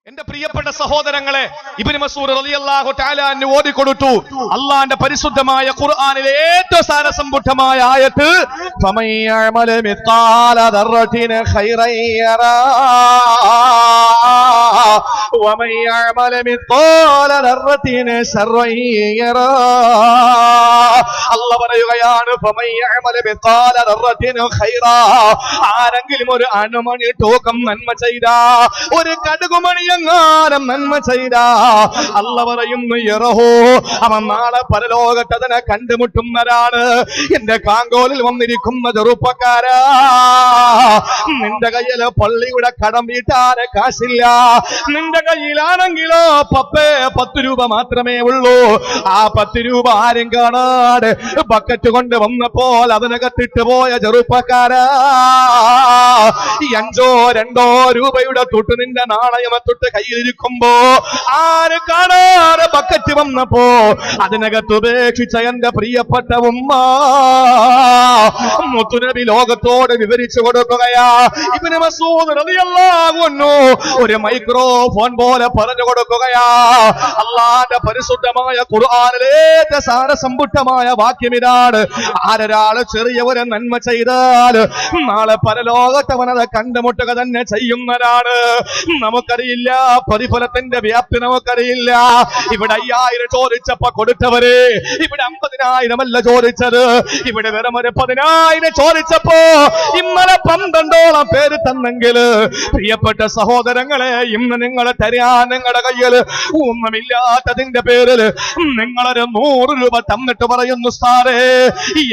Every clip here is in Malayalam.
എന്റെ പ്രിയപ്പെട്ട സഹോദരങ്ങളെ, ഇബ്നു മസ്ഊദ് റളിയല്ലാഹു തആല അൻഹു ഓതിക്കൊടുത്തു അല്ലാഹുവിന്റെ പരിശുദ്ധമായ ഖുർആനിലെ ഏറ്റവും സാരസമ്പൂർണമായ ആയത്ത് ഫമൻ യഅമല മിത്ഖാല ദർറത്തിൻ ഖൈറൻ യറാ വമൻ യഅമല മിത്ഖാല ദർറത്തിൻ ശർറൻ യറാ. അല്ലാഹു പറയുകയാണ് ഫമൻ യഅമല മിത്ഖാല ദർറത്തിൻ ഖൈറാ, ആരെങ്കിലും ഒരു അണുമണി തൂക്കം നന്മ ചെയ്താ, ഒരു കടുകുമണി ാനം നന്മ ചെയ്ത അല്ല പറയുന്നു യറഹോ, അവൻ നാളെ പരലോകത്ത് അതിനെ കണ്ടുമുട്ടുന്നതാണ്. എന്റെ കാങ്കോലിൽ വന്നിരിക്കുന്ന ചെറുപ്പക്കാരാ, നിന്റെ കയ്യില് പള്ളിയുടെ കടം വീട്ടാന് കാശില്ല, നിന്റെ കയ്യിലാണെങ്കിലോ 10 രൂപ മാത്രമേ ഉള്ളൂ. ആ 10 രൂപ ആരും കാണാതെ ബക്കറ്റ് കൊണ്ട് വന്നപ്പോൾ അതിനകത്തിട്ട് പോയ ചെറുപ്പക്കാരാ, 5 2 രൂപയുടെ തൊട്ട് നിന്റെ നാണയമത്തൊട്ട് കയ്യിലിരിക്കുമ്പോ ആര് കാണാതെ ബക്കറ്റ് വന്നപ്പോ അതിനകത്ത് ഉപേക്ഷിച്ച എന്റെ പ്രിയപ്പെട്ട ഉമ്മ മുത്തുനബി ലോകത്തോട് വിവരിച്ചു കൊടുക്കുകയാ. ഇബ്നു മസ്ഊദ് റളിയല്ലാഹു അൻഹു ഒരു മൈക്രോഫോൺ പോലെ പറഞ്ഞു കൊടുക്കുകയാ. അല്ലാഹുവിന്റെ പരിശുദ്ധമായ ഖുർആനിലെ സാരസമ്പൂർണമായ വാക്യം ഇതാണ്: ആരൊരാള് ചെറിയ ഒരു നന്മ ചെയ്താൽ നാളെ പരലോകത്ത് അവനത് കണ്ടുമുട്ടുക തന്നെ ചെയ്യുന്നതാണ്. നമുക്കറിയില്ല പ്രതിഫലത്തിന്റെ വ്യാപ്തി, നമുക്കറിയില്ല. ഇവിടെ 5000 ചോദിച്ചപ്പോ കൊടുത്തവര് ഇവിടെ 50,000 അല്ല ചോദിച്ചത്, ഇവിടെ വെറും ഒരു 10,000 ചോദിച്ചപ്പോ ഇന്നലെ 12ഓളം പേര് തന്നെങ്കിൽ പ്രിയപ്പെട്ട സഹോദരങ്ങളെ, ഇന്ന് നിങ്ങൾ തരാൻ നിങ്ങളുടെ കയ്യിൽ ഒന്നുമില്ലാത്തതിന്റെ പേരിൽ നിങ്ങളൊരു 100 രൂപ തന്നിട്ട് പറയുന്നു, സാറേ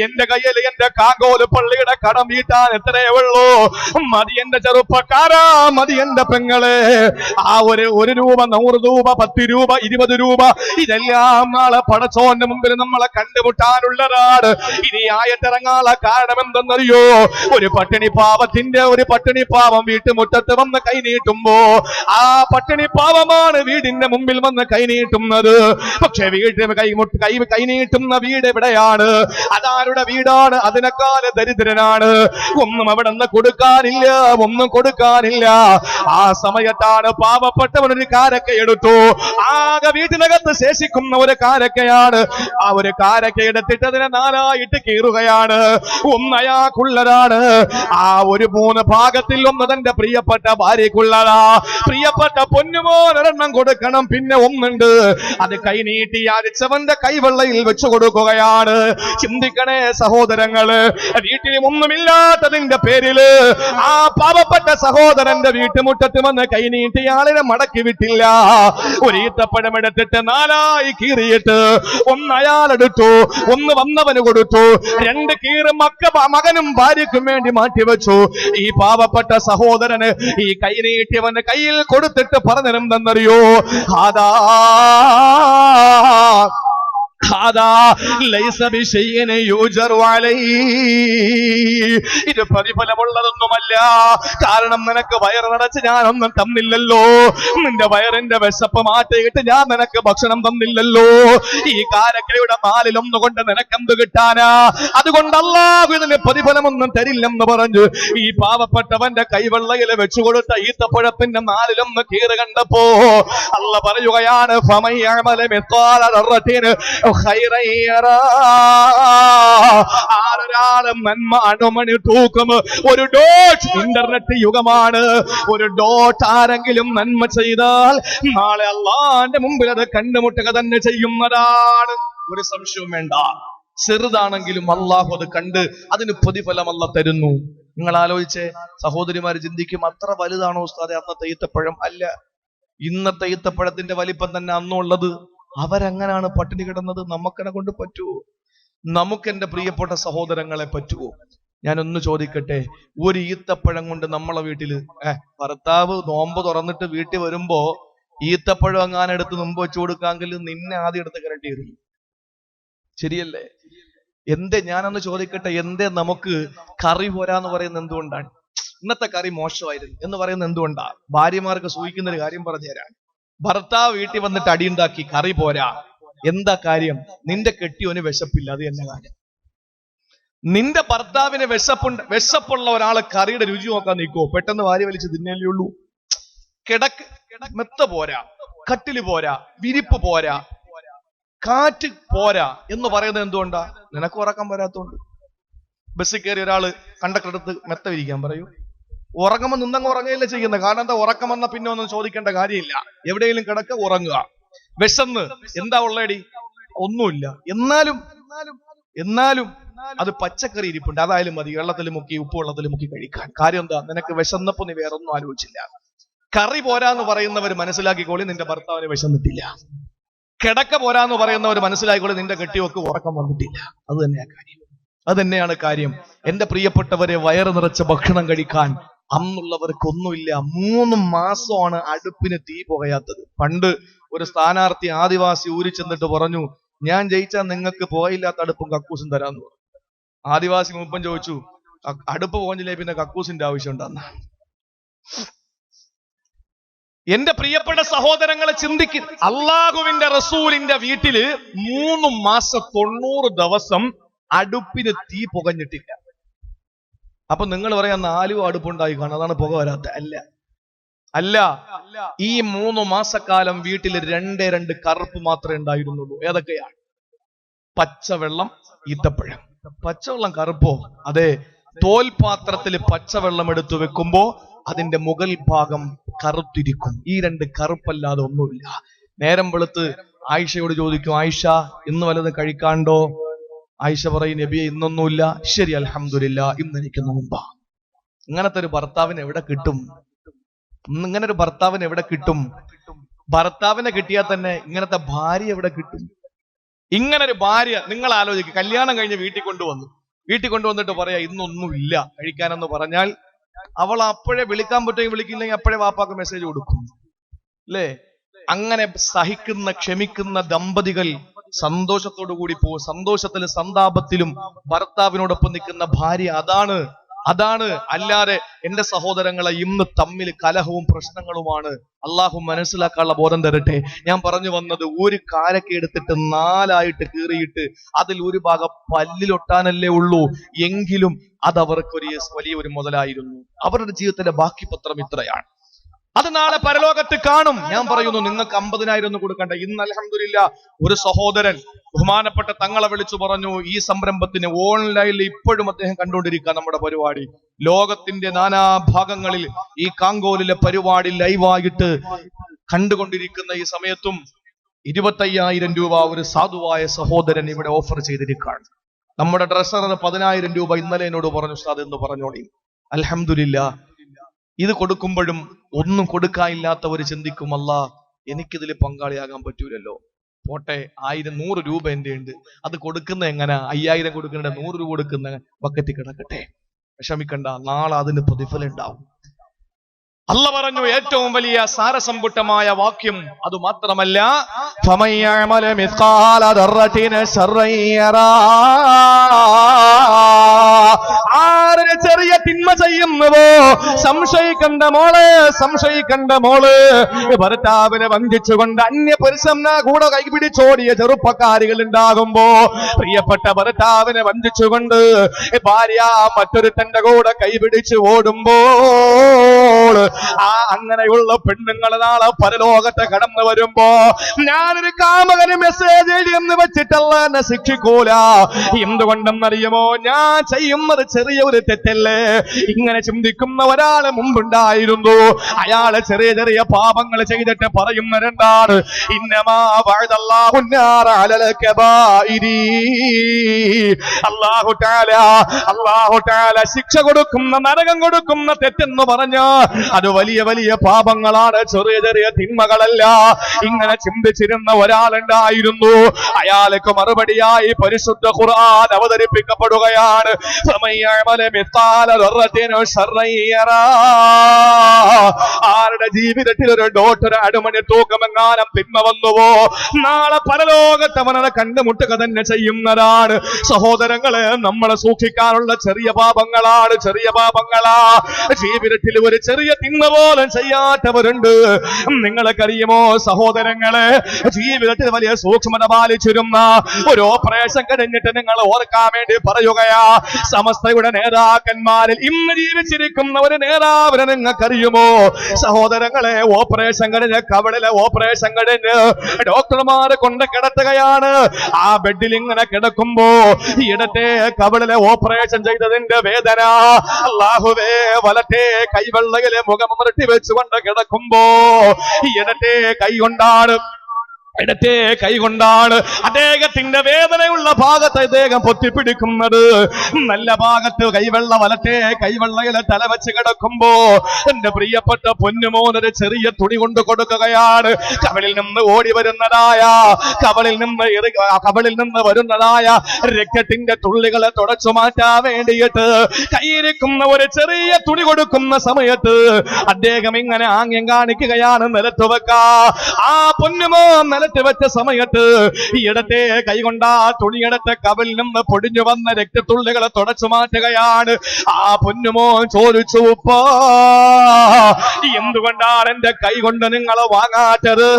എന്റെ കയ്യിൽ എന്റെ കാങ്കോല് പള്ളിയുടെ കടം വീട്ടാൻ എത്രയേ ഉള്ളൂ, മതി എന്റെ ചെറുപ്പക്കാരാ, മതി എന്റെ പെങ്ങളെ. ആ ഒരു രൂപ, 100 രൂപ, 10 രൂപ, 20 രൂപ, ഇതെല്ലാം നാളെ പടച്ചോന്റെ മുമ്പിൽ നമ്മളെ കണ്ടുമുട്ടാനുള്ളതാണ്. ഇനി ആയത്തിറങ്ങാനുള്ള കാരണം എന്തെന്നറിയോ? ഒരു പട്ടിണി പാവം വീട്ടുമുറ്റത്ത് വന്ന് കൈനീട്ടുമ്പോ ആ പട്ടിണി പാവമാണ് വീടിന്റെ മുമ്പിൽ വന്ന് കൈനീട്ടുന്നത്. പക്ഷെ കൈനീട്ടുന്ന വീട് എവിടെയാണ്? അതാരുടെ വീടാണ്? അതിനേക്കാൾ ദരിദ്രനാണ്. ഒന്നും അവിടെ നിന്ന് കൊടുക്കാനില്ല, ഒന്നും കൊടുക്കാനില്ല. ആ സമയത്താണ് പാവപ്പെട്ടവൻ ഒരു കാരക്ക എടുത്തു. ആകെ വീട്ടിനകത്ത് ശേഷിക്കുന്ന ഒരു കാരക്കയാണ്. ആ ഒരു കാരക്ക എടുത്തിട്ട് അതിനെ 4ആയിട്ട് കീറുകയാണ്. ഒന്നയാൾക്കുള്ളതാണ്, ആ ഒരു 3 ഭാഗത്തിൽ ഒന്ന് തന്റെ പ്രിയപ്പെട്ട ഭാര്യക്കുള്ളതാ. പ്രിയപ്പെട്ട പൊന്നുമോനെണ്ണം കൊടുക്കണം. പിന്നെ ഒന്നുണ്ട്, അത് കൈനീട്ടി അരിച്ചവന്റെ കൈവെള്ളയിൽ വെച്ചു കൊടുക്കുകയാണ്. ചിന്തിക്കണേ സഹോദരങ്ങള്, വീട്ടിൽ ഒന്നുമില്ലാത്തതിന്റെ പേരില് ആ പാവപ്പെട്ട സഹോദരന്റെ വീട്ടുമുറ്റത്ത് വന്ന് കൈനീട്ടി ആളിനെ മടക്കി വിട്ടില്ല. ഒരു ഈത്തപ്പഴം എടുത്തിട്ട് 4ആയി കീറിയിട്ട് ഒന്ന് അയാളെടുത്തു, ഒന്ന് വന്നവന് കൊടുത്തു, 2 കീറ് മകനും ഭാര്യയ്ക്കും വേണ്ടി മാറ്റിവെച്ചു. ഈ പാവപ്പെട്ട സഹോദരന് ഈ കൈനീട്ടിയവന് കയ്യിൽ കൊടുത്തിട്ട് പറഞ്ഞിരുന്നെന്നറിയോ? ഇത് പ്രതിഫലമുള്ളതൊന്നുമല്ല. കാരണം നിനക്ക് വയറ് നിറച്ച് ഞാനൊന്നും തന്നില്ലല്ലോ, നിന്റെ വയറിന്റെ വിശപ്പ് മാറ്റിയിട്ട് ഞാൻ നിനക്ക് ഭക്ഷണം തന്നില്ലല്ലോ. ഈ കാരക്കയുടെ 4-1 കൊണ്ട് നിനക്കെന്ത് കിട്ടാനാ? അതുകൊണ്ട് അല്ലാഹു ഇതിന് പ്രതിഫലമൊന്നും തരില്ലെന്ന് പറഞ്ഞു ഈ പാവപ്പെട്ടവന്റെ കൈവെള്ളയിൽ വെച്ചു കൊടുത്ത ഈത്തപ്പഴത്തിന്റെ 4-1 കീറ് കണ്ടപ്പോ അല്ല പറയുകയാണ്, ഫമൻ യഅമല മിത്ഖാല ദർറത്തിൻ ഖൈറൻ യറാ, ആരൊരാളും നന്മ അണുമണി തൂക്കും. ഒരു ഡോട്ട്, ഇന്റർനെറ്റ് യുഗമാണ്, ഒരു ഡോട്ട് ആരെങ്കിലും നന്മ ചെയ്താൽ നാളെ അല്ലാഹുവിന്റെ മുമ്പിൽ അത് കണ്ടുമുട്ടുക തന്നെ ചെയ്യുന്നതാണ്. ഒരു സംശയവും വേണ്ട. ചെറുതാണെങ്കിലും അല്ലാഹു അത് കണ്ട് അതിന് പ്രതിഫലം അല്ലാഹു തരുന്നു. നിങ്ങൾ ആലോചിച്ചേ സഹോദരിമാര്, ചിന്തിക്കും അത്ര വലുതാണോ ഉസ്താദേ അന്നത്തെ ഈത്തപ്പഴം? അല്ല, ഇന്നത്തെ ഈത്തപ്പഴത്തിന്റെ വലിപ്പം തന്നെ അന്നുള്ളത്. അവരങ്ങനാണ് പട്ടിണി കിടന്നത്. നമുക്കെന്നെ കൊണ്ട് പറ്റുമോ? നമുക്ക് എന്റെ പ്രിയപ്പെട്ട സഹോദരങ്ങളെ പറ്റുമോ? ഞാനൊന്ന് ചോദിക്കട്ടെ, ഒരു ഈത്തപ്പഴം കൊണ്ട് നമ്മളെ വീട്ടില് ഭർത്താവ് നോമ്പ് തുറന്നിട്ട് വീട്ടിൽ വരുമ്പോ ഈത്തപ്പഴം അങ്ങാനെടുത്ത് മുമ്പ് വെച്ചു കൊടുക്കാമെങ്കിൽ നിന്നെ ആദ്യം എടുത്ത് കരണ്ടി എറിയും. ശരിയല്ലേ? ഞാനൊന്ന് ചോദിക്കട്ടെ, നമുക്ക് കറി പോരാന്ന് പറയുന്നത് എന്തുകൊണ്ടാണ്? ഇന്നത്തെ കറി മോശമായിരുന്നു എന്ന് പറയുന്നത് എന്തുകൊണ്ടാ? ഭാര്യമാർക്ക് സൂഹിക്കുന്ന ഒരു കാര്യം പറഞ്ഞുതരാൻ. ഭർത്താവ് വീട്ടിൽ വന്നിട്ട് അടിയുണ്ടാക്കി, കറി പോരാ. എന്താ കാര്യം? നിന്റെ കെട്ടിയോന് വിശപ്പില്ല, അത് തന്നെ കാര്യം. നിന്റെ ഭർത്താവിന് വിശപ്പുള്ള ഒരാള് കറിയുടെ രുചി നോക്കാൻ നിൽക്കുവോ? പെട്ടെന്ന് വാരി വലിച്ച് തിന്നല്ലേ ഉള്ളൂ. മെത്ത പോരാ, കട്ടില് പോരാ, വിരിപ്പ് പോരാ, കാറ്റ് പോരാ എന്ന് പറയുന്നത് എന്തുകൊണ്ടാ? നിനക്ക് ഉറക്കം വരാത്തോണ്ട്. ബസ്സിൽ കയറി ഒരാള് കണ്ടക്ടർ അടുത്ത് മെത്ത വിരിക്കാൻ പറയൂ, ഉറങ്ങുമ്പോൾ നിന്നങ്ങ് ഉറങ്ങുകയല്ലേ ചെയ്യുന്നത്. കാരണം എന്താ, ഉറക്കം വന്ന പിന്നെ ഒന്നും ചോദിക്കേണ്ട കാര്യമില്ല, എവിടെയെങ്കിലും കിടക്ക ഉറങ്ങുക. വിശന്ന് എന്താ ഉള്ളേടി, ഒന്നുമില്ല, എന്നാലും അത് പച്ചക്കറി ഇരിപ്പുണ്ട്, അതായാലും മതി, വെള്ളത്തിൽ മുക്കി ഉപ്പ് വെള്ളത്തിൽ മുക്കി കഴിക്കാൻ. കാര്യം എന്താ, നിനക്ക് വിശന്നപ്പോ നീ വേറെ ഒന്നും ആലോചിച്ചില്ല. കറി പോരാന്ന് പറയുന്നവർ മനസ്സിലാക്കിക്കോളി, നിന്റെ ഭർത്താവിന് വിശന്നിട്ടില്ല. കിടക്ക പോരാന്ന് പറയുന്നവർ മനസ്സിലാക്കിക്കോളി, നിന്റെ കെട്ടിയൊക്കെ ഉറക്കം വന്നിട്ടില്ല. അത് തന്നെയാണ് കാര്യം. എന്റെ പ്രിയപ്പെട്ടവരെ, വയറ് നിറച്ച ഭക്ഷണം കഴിക്കാൻ അന്നുള്ളവർക്കൊന്നുമില്ല. 3 മാസമാണ് അടുപ്പിന് തീ പുകയാത്തത്. പണ്ട് ഒരു സ്ഥാനാർത്ഥി ആദിവാസി ഊരി ചെന്നിട്ട് പറഞ്ഞു, ഞാൻ ജയിച്ചാൽ നിങ്ങൾക്ക് പുകയില്ലാത്ത അടുപ്പും കക്കൂസും തരാന്ന് പറഞ്ഞു. ആദിവാസി മൂപ്പൻ ചോദിച്ചു, അടുപ്പ് പോകഞ്ഞില്ലേ പിന്നെ കക്കൂസിന്റെ ആവശ്യം ഉണ്ടെന്ന്. എന്റെ പ്രിയപ്പെട്ട സഹോദരങ്ങളെ, ചിന്തിക്കും, അള്ളാഹുവിന്റെ റസൂലിന്റെ വീട്ടില് 3 മാസം 90 ദിവസം അടുപ്പിന് തീ പുകഞ്ഞിട്ടില്ല. അപ്പൊ നിങ്ങൾ പറയാം 4 അടുപ്പുണ്ടായി കാണും, അതാണ് പുക വരാത്ത. അല്ല, ഈ 3 മാസക്കാലം വീട്ടിൽ 2 കറുപ്പ് മാത്രമേ ഉണ്ടായിരുന്നുള്ളൂ. ഏതൊക്കെയാണ്? പച്ചവെള്ളം, ഈത്തപ്പഴം. പച്ചവെള്ളം കറുപ്പോ? അതെ, തോൽപാത്രത്തിൽ പച്ചവെള്ളം എടുത്തു വെക്കുമ്പോ അതിന്റെ മുകൾ ഭാഗം കറുത്തിരിക്കും. ഈ 2 കറുപ്പല്ലാതെ ഒന്നുമില്ല. നേരം വെളുത്ത് ആയിഷയോട് ചോദിക്കും, ആയിഷ ഇന്ന് വല്ലതും കഴിക്കാണ്ടോ? ആയിഷ പറയും, നബിയെ ഇന്നൊന്നുമില്ല. ശരി, അൽഹംദുലില്ലാ, ഇന്ന് എനിക്ക് നോമ്പാ. ഇങ്ങനത്തെ ഒരു ഭർത്താവിന് എവിടെ കിട്ടും? ഭർത്താവിനെ കിട്ടിയാൽ തന്നെ ഇങ്ങനത്തെ ഭാര്യ എവിടെ കിട്ടും? ഇങ്ങനൊരു ഭാര്യ നിങ്ങൾ ആലോചിക്കുക. കല്യാണം കഴിഞ്ഞ് വീട്ടിൽ കൊണ്ടുവന്നിട്ട് പറയാ ഇന്നൊന്നുമില്ല കഴിക്കാനെന്ന് പറഞ്ഞാൽ, അവൾ അപ്പോഴേ വിളിക്കാൻ പറ്റുമെങ്കിൽ വിളിക്കില്ലെങ്കിൽ അപ്പോഴേ വാപ്പാക്ക് മെസ്സേജ് കൊടുക്കും, അല്ലേ? അങ്ങനെ സഹിക്കുന്ന, ക്ഷമിക്കുന്ന ദമ്പതികൾ സന്തോഷത്തോടു കൂടി പോകും. സന്തോഷത്തിലും സന്താപത്തിലും ഭർത്താവിനോടൊപ്പം നിൽക്കുന്ന ഭാര്യ അതാണ്. അല്ലാതെ എന്റെ സഹോദരങ്ങളെ, ഇന്ന് തമ്മിൽ കലഹവും പ്രശ്നങ്ങളുമാണ്. അള്ളാഹു മനസ്സിലാക്കാനുള്ള ബോധം തരട്ടെ. ഞാൻ പറഞ്ഞു വന്നത്, ഒരു കാരക്ക എടുത്തിട്ട് 4 കീറിയിട്ട് അതിൽ ഒരു ഭാഗം പല്ലിലൊട്ടാനല്ലേ ഉള്ളൂ, എങ്കിലും അത് അവർക്കൊരു വലിയൊരു മുതലായിരുന്നു. അവരുടെ ജീവിതത്തിന്റെ ബാക്കി പത്രം ഇത്രയാണ്. അത് നാളെ പരലോകത്ത് കാണും. ഞാൻ പറയുന്നു, നിങ്ങൾക്ക് 50,000 ഒന്നും കൊടുക്കണ്ട. ഇന്ന് അൽഹംദുലില്ലാ ഒരു സഹോദരൻ ബഹുമാനപ്പെട്ട തങ്ങളെ വിളിച്ചു പറഞ്ഞു, ഈ സംരംഭത്തിന് ഓൺലൈനിൽ ഇപ്പോഴും അദ്ദേഹം കണ്ടുകൊണ്ടിരിക്കുക നമ്മുടെ പരിപാടി. ലോകത്തിന്റെ നാനാഭാഗങ്ങളിൽ ഈ കാങ്കോലിലെ പരിപാടി ലൈവായിട്ട് കണ്ടുകൊണ്ടിരിക്കുന്ന ഈ സമയത്തും 25,000 രൂപ ഒരു സാധുവായ സഹോദരൻ ഇവിടെ ഓഫർ ചെയ്തിരിക്കുകയാണ്. നമ്മുടെ ഡ്രസ്സറിന് 10,000 രൂപ ഇന്നലെ എന്നോട് പറഞ്ഞു, ഉസ്താദ് എന്ന് പറഞ്ഞോളി. അൽഹംദുലില്ലാ, ഇത് കൊടുക്കുമ്പോഴും ഒന്നും കൊടുക്കാനില്ലാത്തവർ ചിന്തിക്കും, അല്ലാ എനിക്കിതിൽ പങ്കാളിയാകാൻ പറ്റൂലല്ലോ. പോട്ടെ, 100 രൂപ എന്റെ ഉണ്ട്, അത് കൊടുക്കുന്ന എങ്ങനെ? 5,000 കൊടുക്കേണ്ട 100 രൂപ കൊടുക്കുന്ന ബക്കറ്റ് കിടക്കട്ടെ, വിഷമിക്കണ്ട, നാളെ അതിന് പ്രതിഫലം ഉണ്ടാവും. അല്ല പറഞ്ഞു ഏറ്റവും വലിയ സാരസമ്പുഷ്ടമായ വാക്യം. അതുമാത്രമല്ല, ആരെ ചെറിയ തിന്മ ചെയ്യുന്നുവോ സംശയിക്കണ്ട മോള്, ഭർത്താവിനെ വഞ്ചിച്ചുകൊണ്ട് അന്യപുരുഷനെ കൂടെ കൈപിടിച്ചോടിയ ചെറുപ്പക്കാരികൾ ഉണ്ടാകുമ്പോ, പ്രിയപ്പെട്ട ഭർത്താവിനെ വഞ്ചിച്ചുകൊണ്ട് ഭാര്യ മറ്റൊരുത്തന്റെ കൂടെ കൈപിടിച്ച് ഓടുമ്പോൾ, അങ്ങനെയുള്ള പെണ്ണുങ്ങൾ നാളെ പരലോകത്തെ കടന്നു വരുമ്പോ, ഞാനൊരു കാമകന് മെസ്സേജ് എഴുതിയെന്ന് വെച്ചിട്ടല്ല എന്നെ ശിക്ഷിക്കൂല. എന്തുകൊണ്ടെന്നറിയുമോ? ഞാൻ ചെയ്യുന്നത് ചെറിയൊരു തെറ്റല്ലേ? ഇങ്ങനെ ചിന്തിക്കുന്ന ഒരാള് മുമ്പുണ്ടായിരുന്നു. അയാള് ചെറിയ ചെറിയ പാപങ്ങൾ ചെയ്തിട്ട് പറയുന്ന രണ്ടാണ്, ഇന്നമാ വഅദല്ലാഹു നാറ അലൽ കബായിരി. അല്ലാഹു തആല ശിക്ഷ കൊടുക്കുന്ന, നരകം കൊടുക്കുന്ന തെറ്റെന്ന് പറഞ്ഞ അത് വലിയ വലിയ പാപങ്ങളാണ്, ചെറിയ ചെറിയ തിന്മകളല്ല. ഇങ്ങനെ ചിന്തിച്ചിരുന്ന ഒരാളുണ്ടായിരുന്നു. അയാൾക്ക് മറുപടിയായി പരിശുദ്ധ ഖുർആൻ അവതരിപ്പിക്കപ്പെടുകയാണ്. ആരുടെ ജീവിതത്തിൽ ഒരു ഡോട്ടൊരു അടിമണി തൂക്കമെങ്ങാനും തിന്മ വന്നുവോ, നാളെ പരലോകത്ത് അവനെ കണ്ടുമുട്ടുക തന്നെ ചെയ്യുന്നതാണ്. സഹോദരങ്ങളെ, നമ്മളെ സൂക്ഷിക്കാനുള്ള ചെറിയ പാപങ്ങളാണ്. ജീവിതത്തിൽ ഒരു ചെറിയ തിന്മ പോലും ചെയ്യാത്തവരുണ്ട്. നിങ്ങൾക്കറിയുമോ സഹോദരങ്ങളെ, ജീവിതത്തിൽ വലിയ സൂക്ഷ്മത പാലിച്ചിരുന്ന ഒരു ഓപ്പറേഷൻ കഴിഞ്ഞിട്ട് നിങ്ങൾ ഓർക്കാൻ വേണ്ടി പറയുകയാ. സമസ്തയുടെ നേതാവ് നേതാക്കന്മാരിൽ ഇന്ന് ജീവിച്ചിരിക്കുന്ന ഒരു നേതാവിനെ നിങ്ങൾക്കറിയുമോ സഹോദരങ്ങളെ? ഓപ്പറേഷൻ കഴിഞ്ഞ് കവളിലെ ഓപ്പറേഷൻ കഴിഞ്ഞ് ഡോക്ടർമാര് കൊണ്ട് കിടത്തുകയാണ്. ആ ബെഡിൽ ഇങ്ങനെ കിടക്കുമ്പോ ഇടത്തെ കവളിലെ ഓപ്പറേഷൻ ചെയ്തതിന്റെ വേദന, അല്ലാഹുവേ, വലത്തെ കൈവെള്ളയിലെ മുഖമർത്തി വെച്ചുകൊണ്ട് കിടക്കുമ്പോ ഇടത്തെ കൈ കൊണ്ടാണ് അദ്ദേഹത്തിന്റെ വേദനയുള്ള ഭാഗത്ത് അദ്ദേഹം പൊത്തിപ്പിടിക്കുന്നത്. നല്ല ഭാഗത്ത് വലത്തെ കൈവെള്ളയിലെ തല വെച്ച് കിടക്കുമ്പോ എന്റെ പ്രിയപ്പെട്ട പൊന്നുമോനൊരു ചെറിയ തുണി കൊണ്ട് കൊടുക്കുകയാണ്. കവളിൽ നിന്ന് വരുന്നതായ രക്തത്തിന്റെ തുള്ളികളെ തുടച്ചു മാറ്റാൻ വേണ്ടിയിട്ട് കയ്യിരിക്കുന്ന ഒരു ചെറിയ തുണി കൊടുക്കുന്ന സമയത്ത് അദ്ദേഹം ഇങ്ങനെ ആംഗ്യം കാണിക്കുകയാണ്, നിലത്ത് വെക്കാ. ആ പൊന്നുമോ വെച്ച സമയത്ത് ഇടത്തെ കൈകൊണ്ട് ആ തുണിയെടുത്ത് കവലിൽ നിന്ന് പൊടിഞ്ഞു വന്ന രക്തത്തുള്ളികളെ തുടച്ചു മാറ്റുകയാണ്. ആ പൊന്നുമോ ചോദിച്ചു, ഉപ്പാ, എന്തുകൊണ്ടാണ് എന്റെ കൈ കൊണ്ട് നിങ്ങൾ വാങ്ങാറ്റത്?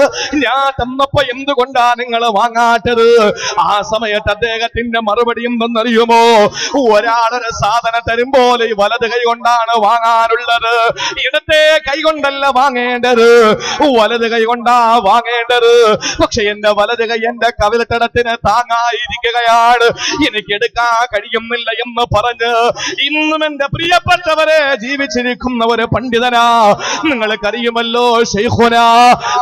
ഞാൻ തന്നപ്പോ എന്തുകൊണ്ടാണ് നിങ്ങൾ വാങ്ങാറ്റത്? ആ സമയത്ത് അദ്ദേഹത്തിന്റെ മറുപടി എന്തെന്നറിയുമോ? ഒരാളൊരു സാധനം തരുമ്പോൾ ഈ വലത് കൈ കൊണ്ടാണ് വാങ്ങാനുള്ളത്, ഇടത്തെ കൈ കൊണ്ടല്ല വാങ്ങേണ്ടത്, വലത് കൈ കൊണ്ടാ വാങ്ങേണ്ടത്. പക്ഷെ എന്റെ വലത് കൈ എന്റെ കവിളത്തടത്തിന് താങ്ങായിരിക്കുകയാണ്, എനിക്ക് എടുക്കാൻ കഴിയുന്നില്ല എന്ന് പറഞ്ഞ് ഇന്നും എന്റെ പ്രിയപ്പെട്ടവരെ ജീവിച്ചിരിക്കുന്ന ഒരു പണ്ഡിതനാ. നിങ്ങൾക്കറിയുമല്ലോ, ശൈഖുനാ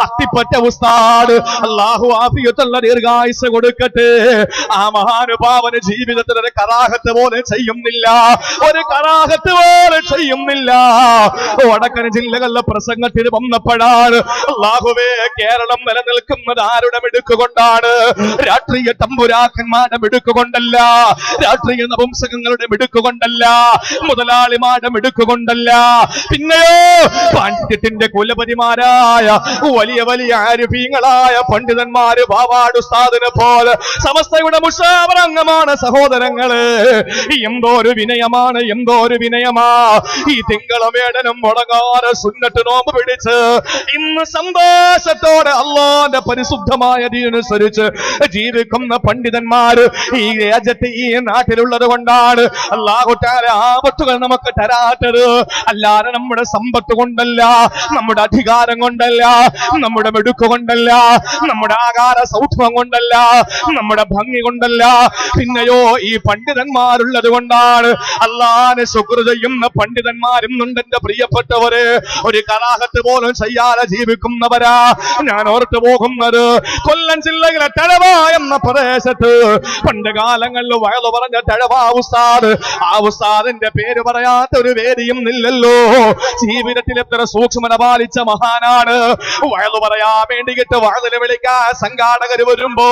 അത്തിപ്പറ്റ ഉസ്താദ്, അല്ലാഹു ആഫിയത്തുള്ള ദീർഘായുസ്സ് കൊടുക്കട്ടെ. ആ മഹാനുഭാവന് ജീവിതത്തിൽ ഒരു കറാഹത്ത് പോലെ ചെയ്യുന്നില്ല, വടക്കൻ ജില്ലകളിലെ പ്രസംഗത്തിന് വന്നപ്പോഴാണ് അല്ലാഹുവേ, കേരളം നിലനിൽക്കുന്നത് ആരുടെ മിടുക്കുകൊണ്ടാണ്? രാഷ്ട്രീയ തമ്പുരാക്കന്മാരുടെ മിടുക്കുകൊണ്ടല്ല, രാഷ്ട്രീയ നപുംസകങ്ങളുടെ മിടുക്കുകൊണ്ടല്ല, മുതലാളിമാരുടെ മിടുക്കുകൊണ്ടല്ല, പിന്നെയോ പാണ്ഡിത്യത്തിന്റെ കുലപതിമാരായ വലിയ വലിയ ആരിഫീങ്ങളായ പണ്ഡിതന്മാര് ബാവാട് ഉസ്താദിനെ പോലെ സമസ്തയുടെ മുഷാവറ അംഗമാണ്. സഹോദരങ്ങള്, എന്തോ ഒരു വിനയമാ. ഈ തിങ്കളമേടനും മുടങ്ങാറ് സുന്നത്ത് നോമ്പ് പിടിച്ച് ഇന്ന് സന്തോഷത്തോടെ അള്ളാന്റെ പരിശുദ്ധമായ ദീനനുസരിച്ച് ജീവിക്കുന്ന പണ്ഡിതന്മാര് ഈ രാജ്യത്ത് ഈ നാട്ടിലുള്ളത് കൊണ്ടാണ് അല്ലാഹു തആല ആപത്തുകൾ നമുക്ക് തരാത്തത്. അല്ലാതെ നമ്മുടെ സമ്പത്ത് കൊണ്ടല്ല, നമ്മുടെ അധികാരം കൊണ്ടല്ല, നമ്മുടെ മിടുക്ക് കൊണ്ടല്ല, നമ്മുടെ ആകാര സൗഷ്ഠവം കൊണ്ടല്ല, നമ്മുടെ ഭംഗി കൊണ്ടല്ല, പിന്നെയോ ഈ പണ്ഡിതന്മാരുള്ളത് കൊണ്ടാണ്. അല്ലാഹുവിനെ ശുക്ർ ചെയ്യുന്ന പണ്ഡിതന്മാരുന്നുണ്ട് എന്റെ പ്രിയപ്പെട്ടവര്. ഒരു കറാഹത്ത് പോലും ചെയ്യാതെ ജീവിക്കുന്നവരാ. ഞാൻ ഓർത്തു പോകുന്നത് കൊല്ലം ജില്ലയിലെ തഴവ എന്ന പ്രദേശത്ത് പണ്ട് കാലങ്ങളിൽ വയലു പറഞ്ഞ തഴവ ഉസ്താദ്. ആ ഉസ്താദിന്റെ പേര് പറയാത്ത ഒരു വേദിയും ഇല്ലല്ലോ. ജീവിതത്തിൽ എത്ര സൂക്ഷ്മത പാലിച്ച മഹാനാണ്. വയലു പറയാൻ വേണ്ടിയിട്ട് വയലിനെ വിളിക്കാൻ സംഘാടകർ വരുമ്പോ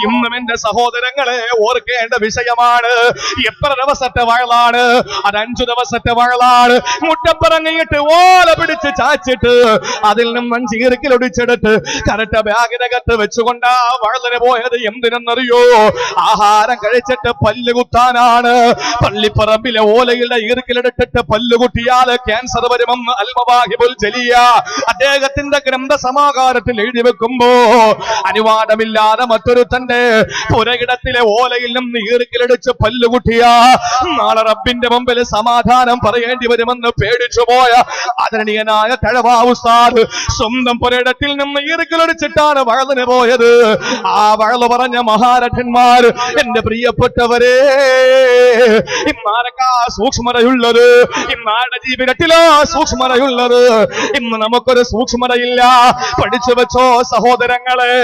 ഇന്നും എന്റെ സഹോദരങ്ങളെ ഓർക്കേണ്ട വിഷയമാണ്. എത്ര ദിവസത്തെ വയലാണ് അത്? 5 ദിവസത്തെ വയലാണ്. മുട്ടപ്പറങ്ങിയിട്ട് ഓല പിടിച്ച് ചാച്ചിട്ട് അതിൽ നിന്ന് 5 ഈർക്കിലൊടിച്ചെടുത്ത് കരട്ട ബാഗിനകത്ത് വെച്ചുകൊണ്ടാ വയലിന് പോയത്. എന്തിനെന്നറിയോ? ആഹാരം കഴിച്ചിട്ട് പല്ലുകുത്താനാണ്. പള്ളിപ്പറമ്പിലെ ഓലയുടെ ഈർക്കിലെടുത്തിട്ട് പല്ലുകുട്ടിയാൽ ക്യാൻസർ വരുമെന്ന് അൽമവാഹിബുൽ ജലിയ അദ്ദേഹത്തിന്റെ ഗ്രന്ഥസമാഹാരത്തിൽ എഴുതി വെക്കുമ്പോ അനുവാദമില്ലാതെ മറ്റൊരു തന്റെ പുരയിടത്തിലെ ഓലയിൽ നിന്ന് ഈർക്കിലടിച്ച് പല്ലുകുട്ടിയ നാളെ റബ്ബിന്റെ മുമ്പിൽ സമാധാനം പറയേണ്ടി വരുമെന്ന് പേടിച്ചു പോയ ആദരണീയനായ തഴവ ഉസ്താദ് സ്വന്തം പുരയിടത്തിൽ നിന്ന് ഈർക്കിലടിച്ചിട്ടാണ് വയലിന് പോയത്. ആ വയല് പറഞ്ഞ മഹാരഥന്മാർ എന്റെ പ്രിയപ്പെട്ടവരെ, ഇന്നാരൊക്കെ സൂക്ഷ്മതയുള്ളത്, ഇന്നാരുടെ ജീവിതത്തിലോ സൂക്ഷ്മതയുള്ളത്. ഇന്ന് നമുക്കൊരു സൂക്ഷ്മതയില്ല. പഠിച്ചു വെച്ചോ സഹോദരങ്ങളെ,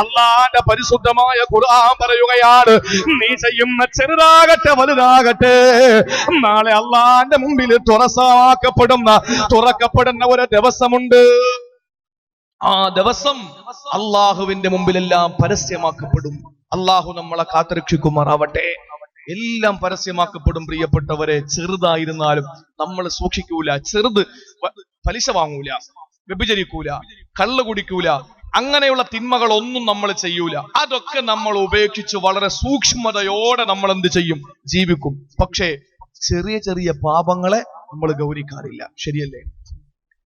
അല്ലാഹുവിന്റെ പരിശുദ്ധമായ ഖുർആൻ പറയുകയാണ്, നീ ചെയ്യുന്ന ചെറുതാകട്ടെ വലുതാകട്ടെ നാളെ അല്ലാഹുവിന്റെ മുമ്പിൽ തുറക്കപ്പെടുന്ന ഒരു ദിവസമുണ്ട്. ആ ദിവസം അള്ളാഹുവിന്റെ മുമ്പിലെല്ലാം പരസ്യമാക്കപ്പെടും. അള്ളാഹു നമ്മളെ കാത്തുരക്ഷിക്കുമാറാവട്ടെ. എല്ലാം പരസ്യമാക്കപ്പെടും പ്രിയപ്പെട്ടവരെ. ചെറുതായിരുന്നാലും നമ്മൾ സൂക്ഷിക്കൂല. ചെറുത് പലിശ വാങ്ങൂല, വ്യഭിചരിക്കൂല, കള്ളു കുടിക്കൂല, അങ്ങനെയുള്ള തിന്മകളൊന്നും നമ്മൾ ചെയ്യൂല. അതൊക്കെ നമ്മൾ ഉപേക്ഷിച്ച് വളരെ സൂക്ഷ്മതയോടെ നമ്മൾ എന്ത് ചെയ്യും? ജീവിക്കും. പക്ഷേ ചെറിയ ചെറിയ പാപങ്ങളെ നമ്മൾ ഗൗനിക്കാറില്ല. ശരിയല്ലേ?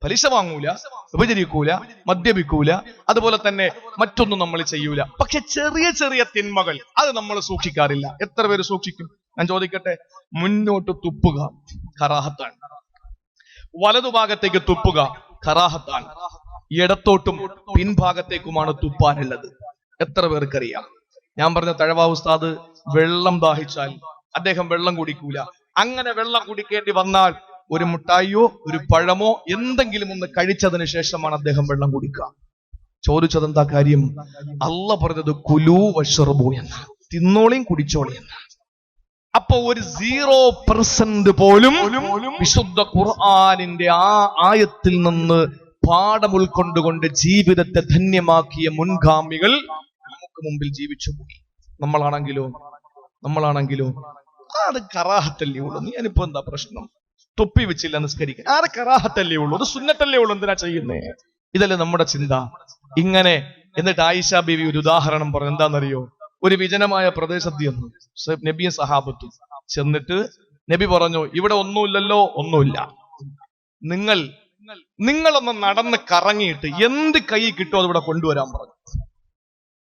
പലിശ വാങ്ങൂല, ഉപചരിക്കൂല, മദ്യപിക്കൂല, അതുപോലെ തന്നെ മറ്റൊന്നും നമ്മൾ ചെയ്യൂല. പക്ഷെ ചെറിയ ചെറിയ തിന്മകൾ അത് നമ്മൾ സൂക്ഷിക്കാറില്ല. എത്ര പേര് സൂക്ഷിക്കും? ഞാൻ ചോദിക്കട്ടെ, മുന്നോട്ട് തുപ്പുക കറാഹത്താണ്, വലതുഭാഗത്തേക്ക് തുപ്പുക കറാഹത്താണ്, ഇടത്തോട്ടും പിൻഭാഗത്തേക്കുമാണ് തുപ്പാനുള്ളത്. എത്ര പേർക്കറിയാം? ഞാൻ പറഞ്ഞ തഴവ ഉസ്താദ് വെള്ളം ദാഹിച്ചാൽ അദ്ദേഹം വെള്ളം കുടിക്കൂല. അങ്ങനെ വെള്ളം കുടിക്കേണ്ടി വന്നാൽ ഒരു മുട്ടായിയോ ഒരു പഴമോ എന്തെങ്കിലും ഒന്ന് കഴിച്ചതിന് ശേഷമാണ് അദ്ദേഹം വെള്ളം കുടിക്കുക. ചോദിച്ചതെന്താ കാര്യം? അള്ള പറഞ്ഞത് കുലൂ വശ്റബൂ എന്ന, തിന്നോളിയും കുടിച്ചോളി എന്ന. അപ്പൊ ഒരു 0% പോലും വിശുദ്ധ ഖുർആനിന്റെ ആ ആയത്തിൽ നിന്ന് പാഠം ഉൾക്കൊണ്ടുകൊണ്ട് ജീവിതത്തെ ധന്യമാക്കിയ മുൻഗാമികൾ നമുക്ക് മുമ്പിൽ ജീവിച്ചു പോയി. നമ്മളാണെങ്കിലോ അത് കറാഹത്തല്ലേ ഉള്ളൂ. ഞാനിപ്പോ എന്താ പ്രശ്നം? തൊപ്പി വെച്ചില്ല നിസ്കരിക്കാൻ, ആരെ കറാഹത്തല്ലേ ഉള്ളൂ, അത് സുന്നത്തല്ലേ ഉള്ളൂ, എന്തിനാ ചെയ്യുന്നേ? ഇതല്ലേ നമ്മുടെ ചിന്ത. ഇങ്ങനെ എന്നിട്ട് ആയിഷ ബീവി ഒരു ഉദാഹരണം പറഞ്ഞു. എന്താണെന്നറിയോ? ഒരു വിജനമായ പ്രദേശത്ത് ചെന്നു നബിയും സഹാബത്തും ചെന്നിട്ട് നബി പറഞ്ഞു, ഇവിടെ ഒന്നുമില്ലല്ലോ, ഒന്നുമില്ല, നിങ്ങളൊന്ന് നടന്ന് കറങ്ങിയിട്ട് എന്ത് കൈ കിട്ടുമോ അതിവിടെ കൊണ്ടുവരാൻ പറഞ്ഞു.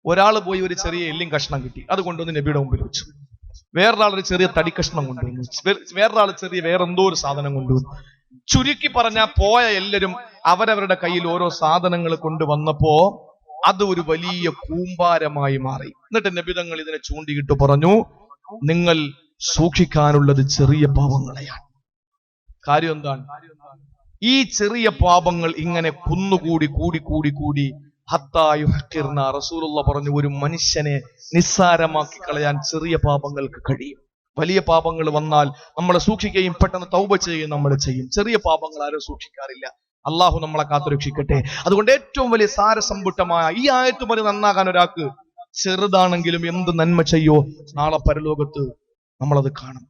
ഒരാൾ പോയി ഒരു ചെറിയ എല്ലിൻ കഷ്ണം കിട്ടി, അത് കൊണ്ടുവന്ന് നബിയുടെ മുമ്പിൽ വെച്ചു. വേറൊരാൾ ഒരു ചെറിയ തടി കഷ്ണം കൊണ്ടുവന്നു, വേറൊരാൾ ചെറിയ വേറെന്തോ ഒരു സാധനം കൊണ്ടുവന്നു. ചുരുക്കി പറഞ്ഞാൽ പോയ എല്ലാവരും അവരവരുടെ കയ്യിൽ ഓരോ സാധനങ്ങൾ കൊണ്ടുവന്നപ്പോ അത് ഒരു വലിയ കൂമ്പാരമായി മാറി. എന്നിട്ട് നബിതങ്ങൾ ഇതിനെ ചൂണ്ടിയിട്ട് പറഞ്ഞു, നിങ്ങൾ സൂക്ഷിക്കാനുള്ളത് ചെറിയ പാപങ്ങളെയാണ്. കാര്യം എന്താണ്? ഈ ചെറിയ പാപങ്ങൾ ഇങ്ങനെ കുന്നുകൂടി കൂടി കൂടി കൂടി ഹത്തായുഹക്കിർന, റസൂലുള്ള പറഞ്ഞു, ഒരു മനുഷ്യനെ നിസ്സാരമാക്കി കളയാൻ ചെറിയ പാപങ്ങൾക്ക് കഴിയും. വലിയ പാപങ്ങൾ വന്നാൽ നമ്മളെ സൂക്ഷിക്കുകയും പെട്ടെന്ന് തൗബ ചെയ്യുകയും നമ്മൾ ചെയ്യും. ചെറിയ പാപങ്ങൾ ആരും സൂക്ഷിക്കാറില്ല. അള്ളാഹു നമ്മളെ കാത്തുരക്ഷിക്കട്ടെ. അതുകൊണ്ട് ഏറ്റവും വലിയ സാരസമ്പുഷ്ടമായ ഈ ആയത്ത് വരെ നന്നാകാൻ ഒരാൾക്ക് ചെറുതാണെങ്കിലും എന്ത് നന്മ ചെയ്യോ നാളെ പരലോകത്ത് നമ്മളത് കാണും.